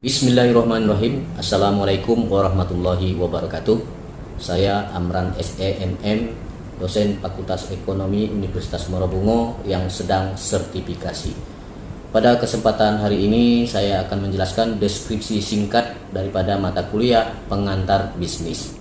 Bismillahirrahmanirrahim. Assalamualaikum warahmatullahi wabarakatuh. Saya Amran SEMM, dosen Fakultas Ekonomi Universitas Marabungo yang sedang sertifikasi. Pada kesempatan hari ini saya akan menjelaskan deskripsi singkat daripada mata kuliah pengantar bisnis,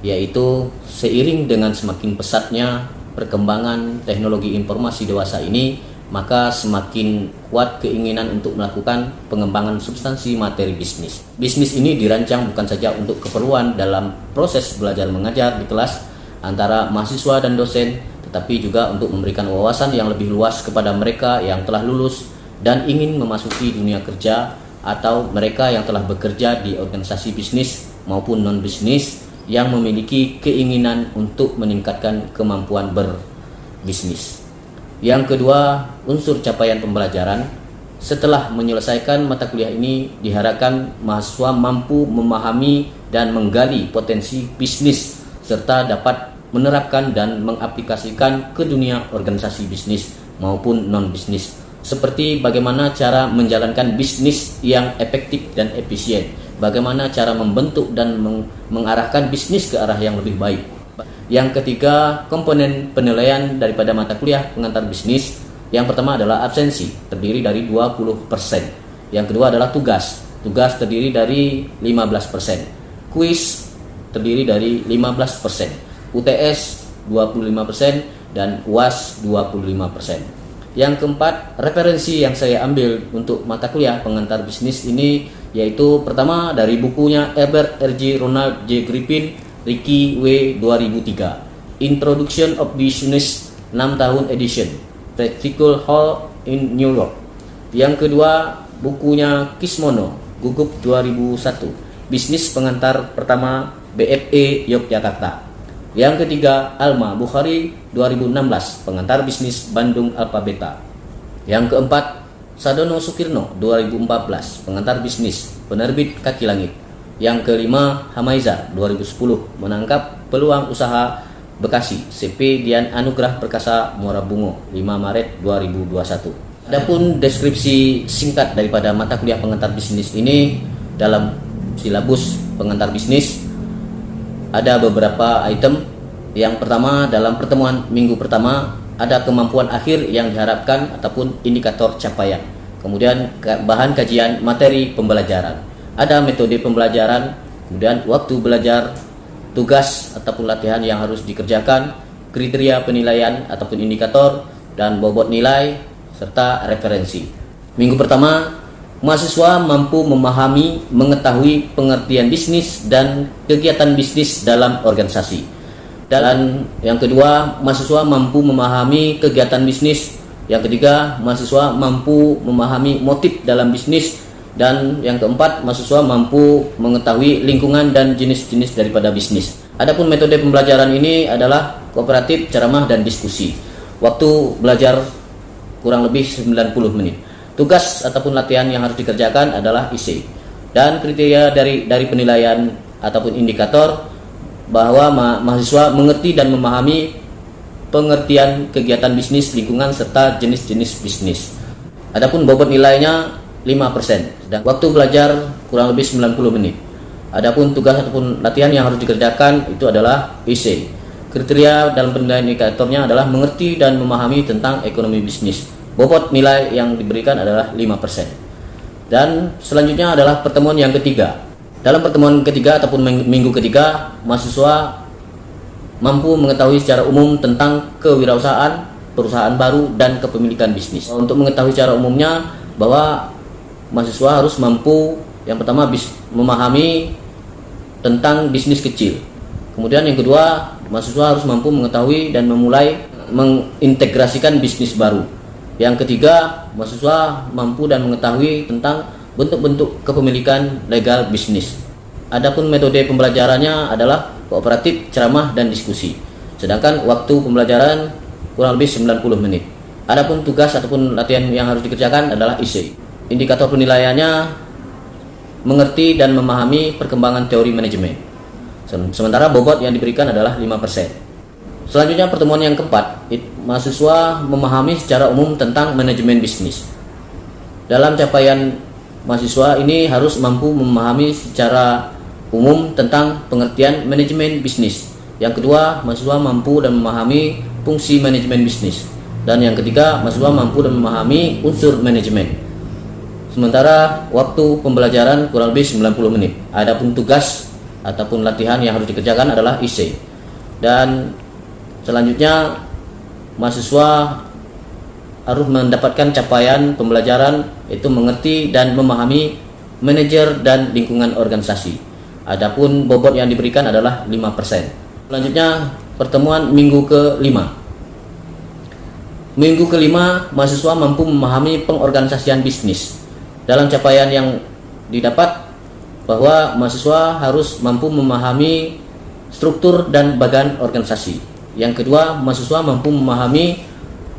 yaitu seiring dengan semakin pesatnya perkembangan teknologi informasi dewasa ini, maka semakin kuat keinginan untuk melakukan pengembangan substansi materi bisnis. Bisnis ini dirancang bukan saja untuk keperluan dalam proses belajar mengajar di kelas antara mahasiswa dan dosen, tetapi juga untuk memberikan wawasan yang lebih luas kepada mereka yang telah lulus dan ingin memasuki dunia kerja, atau mereka yang telah bekerja di organisasi bisnis maupun non-bisnis yang memiliki keinginan untuk meningkatkan kemampuan berbisnis. Yang kedua, unsur capaian pembelajaran. Setelah menyelesaikan mata kuliah ini, diharapkan mahasiswa mampu memahami dan menggali potensi bisnis serta dapat menerapkan dan mengaplikasikan ke dunia organisasi bisnis maupun non-bisnis, seperti bagaimana cara menjalankan bisnis yang efektif dan efisien, bagaimana cara membentuk dan mengarahkan bisnis ke arah yang lebih baik. Yang ketiga, komponen penilaian daripada mata kuliah pengantar bisnis. Yang pertama adalah absensi, terdiri dari 20%. Yang kedua adalah tugas terdiri dari 15%. Kuis terdiri dari 15%. UTS 25% dan UAS 25%. Yang keempat, referensi yang saya ambil untuk mata kuliah pengantar bisnis ini yaitu pertama dari bukunya Herbert R.J. Ronald J. Griffin, Ricky W. 2003, Introduction of Business 6 tahun edition, Practical Hall in New York. Yang kedua, bukunya Kismono, Gugup 2001, Bisnis Pengantar Pertama BFE Yogyakarta. Yang ketiga, Alma Bukhari 2016, Pengantar Bisnis Bandung Alphabeta. Yang keempat, Sadono Sukirno 2014, Pengantar Bisnis Penerbit Kaki Langit. Yang kelima, Hamaiza 2010, Menangkap Peluang Usaha Bekasi, CP Dian Anugrah Perkasa Muara Bungo, 5 Maret 2021. Adapun deskripsi singkat daripada mata kuliah pengantar bisnis ini, dalam silabus pengantar bisnis ada beberapa item. Yang pertama, dalam pertemuan minggu pertama ada kemampuan akhir yang diharapkan ataupun indikator capaian. Kemudian bahan kajian materi pembelajaran. Ada metode pembelajaran, kemudian waktu belajar, tugas ataupun latihan yang harus dikerjakan, kriteria penilaian ataupun indikator, dan bobot nilai, serta referensi. Minggu pertama, mahasiswa mampu memahami, mengetahui pengertian bisnis dan kegiatan bisnis dalam organisasi. Dan yang kedua, mahasiswa mampu memahami kegiatan bisnis. Yang ketiga, mahasiswa mampu memahami motif dalam bisnis. Dan yang keempat, mahasiswa mampu mengetahui lingkungan dan jenis-jenis daripada bisnis. Adapun metode pembelajaran ini adalah kooperatif, ceramah, dan diskusi. Waktu belajar kurang lebih 90 menit. Tugas ataupun latihan yang harus dikerjakan adalah IC. Dan kriteria dari penilaian ataupun indikator bahwa mahasiswa mengerti dan memahami pengertian kegiatan bisnis, lingkungan, serta jenis-jenis bisnis. Adapun bobot nilainya 5%, dan waktu belajar kurang lebih 90 menit. Adapun tugas ataupun latihan yang harus dikerjakan itu adalah IC. Kriteria dalam penilaian indikatornya adalah mengerti dan memahami tentang ekonomi bisnis. Bobot nilai yang diberikan adalah 5%. Dan selanjutnya adalah pertemuan yang ketiga. Dalam pertemuan ketiga ataupun minggu ketiga, mahasiswa mampu mengetahui secara umum tentang kewirausahaan, perusahaan baru, dan kepemilikan bisnis. Untuk mengetahui secara umumnya bahwa mahasiswa harus mampu yang pertama memahami tentang bisnis kecil. Kemudian yang kedua, mahasiswa harus mampu mengetahui dan memulai mengintegrasikan bisnis baru. Yang ketiga, mahasiswa mampu dan mengetahui tentang bentuk-bentuk kepemilikan legal bisnis. Adapun metode pembelajarannya adalah kooperatif, ceramah, dan diskusi. Sedangkan waktu pembelajaran kurang lebih 90 menit. Adapun tugas ataupun latihan yang harus dikerjakan adalah IC. Indikator penilaiannya mengerti dan memahami perkembangan teori manajemen. Sementara bobot yang diberikan adalah 5%. Selanjutnya pertemuan yang keempat, mahasiswa memahami secara umum tentang manajemen bisnis. Dalam capaian mahasiswa ini harus mampu memahami secara umum tentang pengertian manajemen bisnis. Yang kedua, mahasiswa mampu dan memahami fungsi manajemen bisnis. Dan yang ketiga, mahasiswa mampu dan memahami unsur manajemen. Sementara waktu pembelajaran kurang lebih 90 menit. Adapun tugas ataupun latihan yang harus dikerjakan adalah IC. Dan selanjutnya mahasiswa harus mendapatkan capaian pembelajaran, yaitu mengerti dan memahami manajer dan lingkungan organisasi. Adapun bobot yang diberikan adalah 5%. Selanjutnya pertemuan minggu ke-5. Minggu ke-5 mahasiswa mampu memahami pengorganisasian bisnis. Dalam capaian yang didapat bahwa mahasiswa harus mampu memahami struktur dan bagan organisasi. Yang kedua, mahasiswa mampu memahami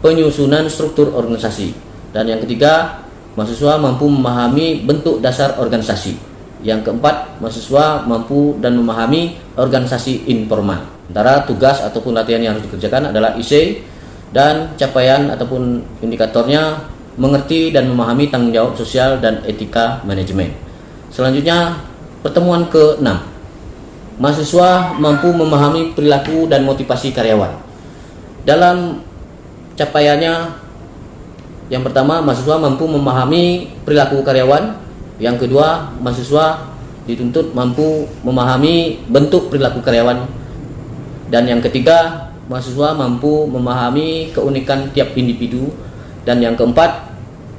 penyusunan struktur organisasi. Dan yang ketiga, mahasiswa mampu memahami bentuk dasar organisasi. Yang keempat, mahasiswa mampu dan memahami organisasi informal. Sementara tugas ataupun latihan yang harus dikerjakan adalah IC, dan capaian ataupun indikatornya mengerti dan memahami tanggung jawab sosial dan etika manajemen. Selanjutnya, pertemuan ke-6. Mahasiswa mampu memahami perilaku dan motivasi karyawan. Dalam capaiannya, yang pertama, mahasiswa mampu memahami perilaku karyawan. Yang kedua, mahasiswa dituntut mampu memahami bentuk perilaku karyawan. Dan yang ketiga, mahasiswa mampu memahami keunikan tiap individu. Dan yang keempat,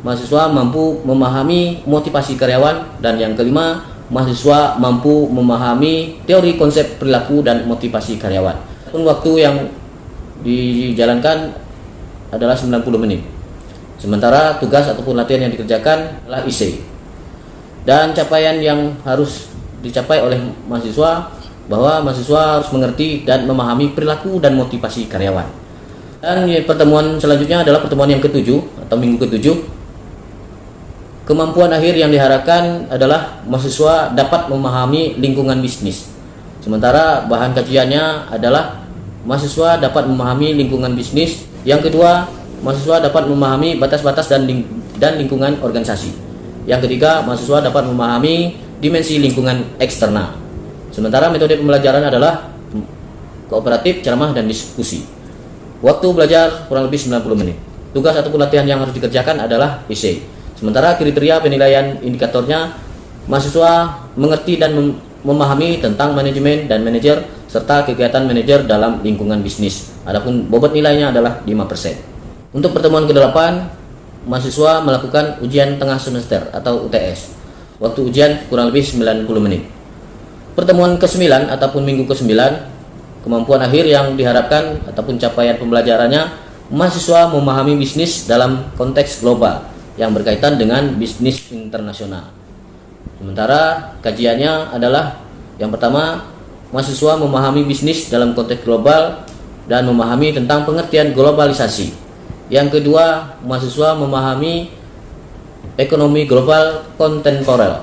mahasiswa mampu memahami motivasi karyawan. Dan yang kelima, mahasiswa mampu memahami teori konsep perilaku dan motivasi karyawan. Waktu yang dijalankan adalah 90 menit. Sementara tugas ataupun latihan yang dikerjakan adalah IC. Dan capaian yang harus dicapai oleh mahasiswa, bahwa mahasiswa harus mengerti dan memahami perilaku dan motivasi karyawan. Dan pertemuan selanjutnya adalah pertemuan yang ke-7 atau minggu ke-7. Kemampuan akhir yang diharapkan adalah mahasiswa dapat memahami lingkungan bisnis. Sementara bahan kajiannya adalah mahasiswa dapat memahami lingkungan bisnis. Yang kedua, mahasiswa dapat memahami batas-batas dan lingkungan organisasi. Yang ketiga, mahasiswa dapat memahami dimensi lingkungan eksternal. Sementara metode pembelajaran adalah kooperatif, ceramah, dan diskusi. Waktu belajar kurang lebih 90 menit. Tugas ataupun latihan yang harus dikerjakan adalah IC. Sementara kriteria penilaian indikatornya, mahasiswa mengerti dan memahami tentang manajemen dan manajer serta kegiatan manajer dalam lingkungan bisnis. Adapun bobot nilainya adalah 5%. Untuk pertemuan ke-8, mahasiswa melakukan ujian tengah semester atau UTS. Waktu ujian kurang lebih 90 menit. Pertemuan ke-9 ataupun minggu ke-9, kemampuan akhir yang diharapkan ataupun capaian pembelajarannya, mahasiswa memahami bisnis dalam konteks global yang berkaitan dengan bisnis internasional. Sementara kajiannya adalah yang pertama, mahasiswa memahami bisnis dalam konteks global dan memahami tentang pengertian globalisasi. Yang kedua, mahasiswa memahami ekonomi global kontemporer.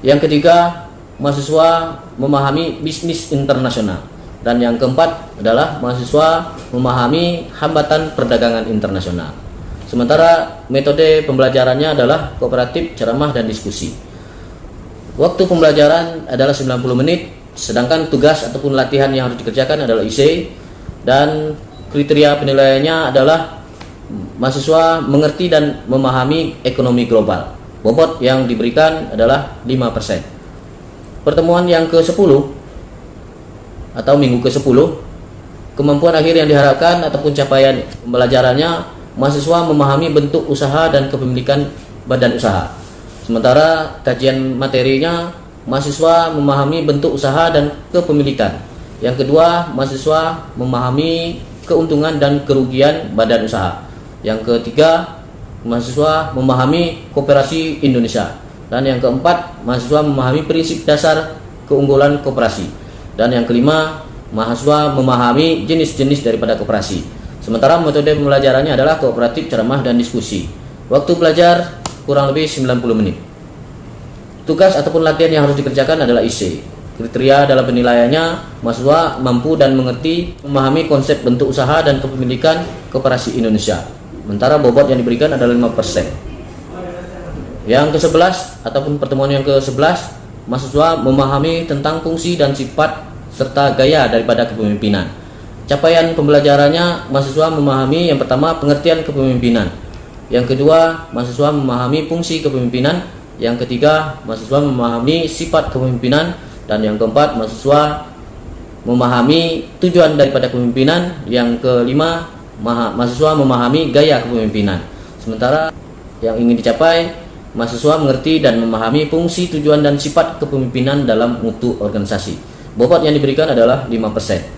Yang ketiga, mahasiswa memahami bisnis internasional. Dan yang keempat adalah mahasiswa memahami hambatan perdagangan internasional. Sementara metode pembelajarannya adalah kooperatif, ceramah, dan diskusi. Waktu pembelajaran adalah 90 menit, sedangkan tugas ataupun latihan yang harus dikerjakan adalah IC, dan kriteria penilaiannya adalah mahasiswa mengerti dan memahami ekonomi global. Bobot yang diberikan adalah 5%. Pertemuan yang ke-10 atau minggu ke-10, kemampuan akhir yang diharapkan ataupun capaian pembelajarannya, mahasiswa memahami bentuk usaha dan kepemilikan badan usaha. Sementara kajian materinya, mahasiswa memahami bentuk usaha dan kepemilikan. Yang kedua, mahasiswa memahami keuntungan dan kerugian badan usaha. Yang ketiga, mahasiswa memahami koperasi Indonesia. Dan yang keempat, mahasiswa memahami prinsip dasar keunggulan koperasi. Dan yang kelima, mahasiswa memahami jenis-jenis daripada koperasi. Sementara metode pembelajarannya adalah kooperatif, ceramah, dan diskusi. Waktu belajar kurang lebih 90 menit. Tugas ataupun latihan yang harus dikerjakan adalah IC. Kriteria dalam penilaiannya, mahasiswa mampu dan mengerti memahami konsep bentuk usaha dan kepemilikan koperasi Indonesia. Sementara bobot yang diberikan adalah 5%. Yang ke-11 ataupun pertemuan yang ke-11, mahasiswa memahami tentang fungsi dan sifat serta gaya daripada kepemimpinan. Capaian pembelajarannya, mahasiswa memahami yang pertama pengertian kepemimpinan. Yang kedua, mahasiswa memahami fungsi kepemimpinan. Yang ketiga, mahasiswa memahami sifat kepemimpinan. Dan yang keempat, mahasiswa memahami tujuan daripada kepemimpinan. Yang kelima, mahasiswa memahami gaya kepemimpinan. Sementara yang ingin dicapai, mahasiswa mengerti dan memahami fungsi, tujuan, dan sifat kepemimpinan dalam mutu organisasi. Bobot yang diberikan adalah 5%.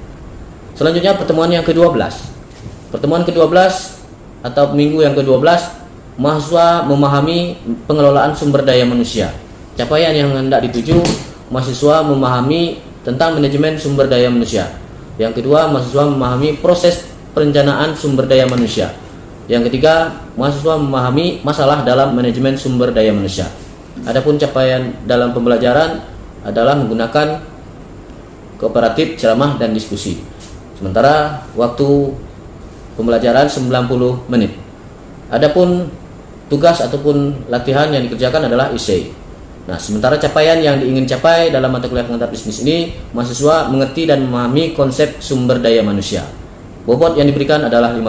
Selanjutnya pertemuan yang ke-12. Pertemuan ke-12 atau minggu yang ke-12, mahasiswa memahami pengelolaan sumber daya manusia. Capaian yang hendak dituju, mahasiswa memahami tentang manajemen sumber daya manusia. Yang kedua, mahasiswa memahami proses perencanaan sumber daya manusia. Yang ketiga, mahasiswa memahami masalah dalam manajemen sumber daya manusia. Adapun capaian dalam pembelajaran adalah menggunakan kooperatif, ceramah, dan diskusi. Sementara waktu pembelajaran 90 menit. Adapun tugas ataupun latihan yang dikerjakan adalah essay. Nah, sementara capaian yang ingin capai dalam mata kuliah pengantar bisnis ini, mahasiswa mengerti dan memahami konsep sumber daya manusia. Bobot yang diberikan adalah 5%.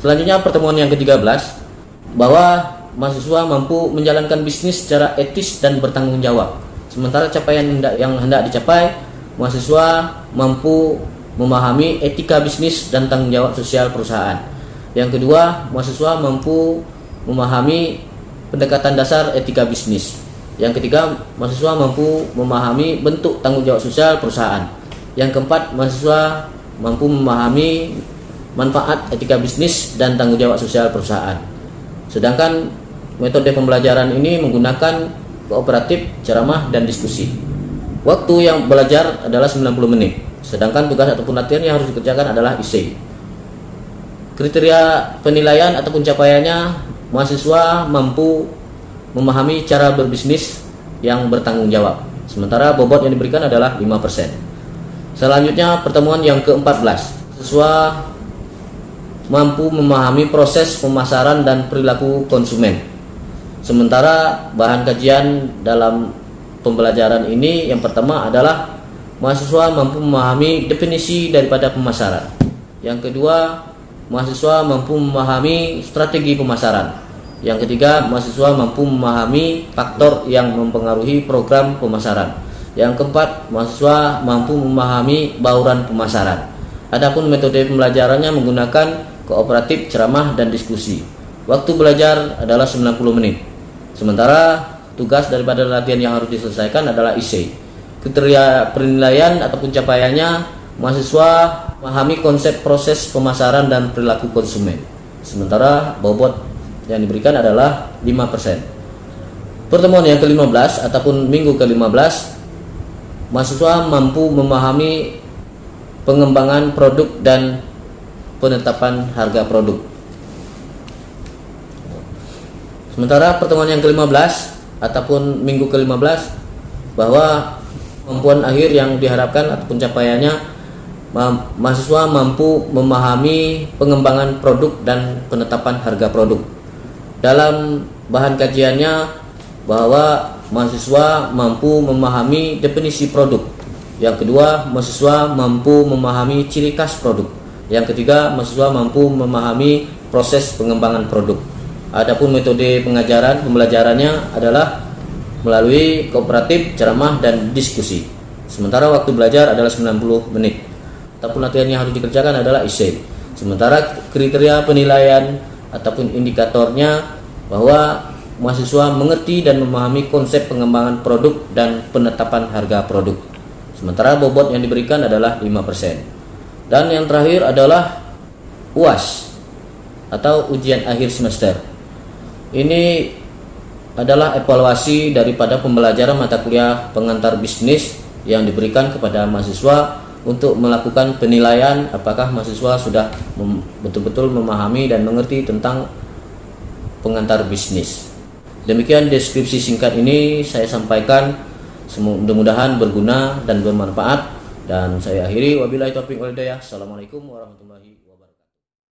Selanjutnya pertemuan yang ke-13, bahwa mahasiswa mampu menjalankan bisnis secara etis dan bertanggung jawab. Sementara capaian yang hendak dicapai, mahasiswa mampu memahami etika bisnis dan tanggung jawab sosial perusahaan. Yang kedua, mahasiswa mampu memahami pendekatan dasar etika bisnis. Yang ketiga, mahasiswa mampu memahami bentuk tanggung jawab sosial perusahaan. Yang keempat, mahasiswa mampu memahami manfaat etika bisnis dan tanggung jawab sosial perusahaan. Sedangkan metode pembelajaran ini menggunakan kooperatif, ceramah, dan diskusi. Waktu yang belajar adalah 90 menit. Sedangkan tugas ataupun latihan yang harus dikerjakan adalah essay. Kriteria penilaian ataupun capaiannya, mahasiswa mampu memahami cara berbisnis yang bertanggung jawab. Sementara bobot yang diberikan adalah 5%. Selanjutnya pertemuan yang ke-14, mahasiswa mampu memahami proses pemasaran dan perilaku konsumen. Sementara bahan kajian dalam pembelajaran ini yang pertama adalah mahasiswa mampu memahami definisi daripada pemasaran. Yang kedua, mahasiswa mampu memahami strategi pemasaran. Yang ketiga, mahasiswa mampu memahami faktor yang mempengaruhi program pemasaran. Yang keempat, mahasiswa mampu memahami bauran pemasaran. Adapun metode pembelajarannya menggunakan kooperatif, ceramah, dan diskusi. Waktu belajar adalah 90 menit. Sementara tugas daripada latihan yang harus diselesaikan adalah essay. Kriteria penilaian ataupun capaiannya, mahasiswa memahami konsep proses pemasaran dan perilaku konsumen. Sementara bobot yang diberikan adalah 5%. Pertemuan yang ke-15 ataupun minggu ke-15, mahasiswa mampu memahami pengembangan produk dan penetapan harga produk. Sementara pertemuan yang ke-15 ataupun minggu ke-15, bahwa kemampuan akhir yang diharapkan ataupun capaiannya, mahasiswa mampu memahami pengembangan produk dan penetapan harga produk. Dalam bahan kajiannya, bahwa mahasiswa mampu memahami definisi produk. Yang kedua, mahasiswa mampu memahami ciri khas produk. Yang ketiga, mahasiswa mampu memahami proses pengembangan produk. Adapun metode pengajaran pembelajarannya adalah melalui kooperatif, ceramah, dan diskusi. Sementara waktu belajar adalah 90 menit. Ataupun latihan yang harus dikerjakan adalah essay. Sementara kriteria penilaian ataupun indikatornya, bahwa mahasiswa mengerti dan memahami konsep pengembangan produk dan penetapan harga produk. Sementara bobot yang diberikan adalah 5%. Dan yang terakhir adalah UAS atau ujian akhir semester. Ini adalah evaluasi daripada pembelajaran mata kuliah pengantar bisnis yang diberikan kepada mahasiswa untuk melakukan penilaian apakah mahasiswa sudah betul-betul memahami dan mengerti tentang pengantar bisnis. Demikian deskripsi singkat ini saya sampaikan, mudah-mudahan berguna dan bermanfaat, dan saya akhiri. Wabillahi taufiq wal hidayah. Assalamualaikum warahmatullahi wabarakatuh.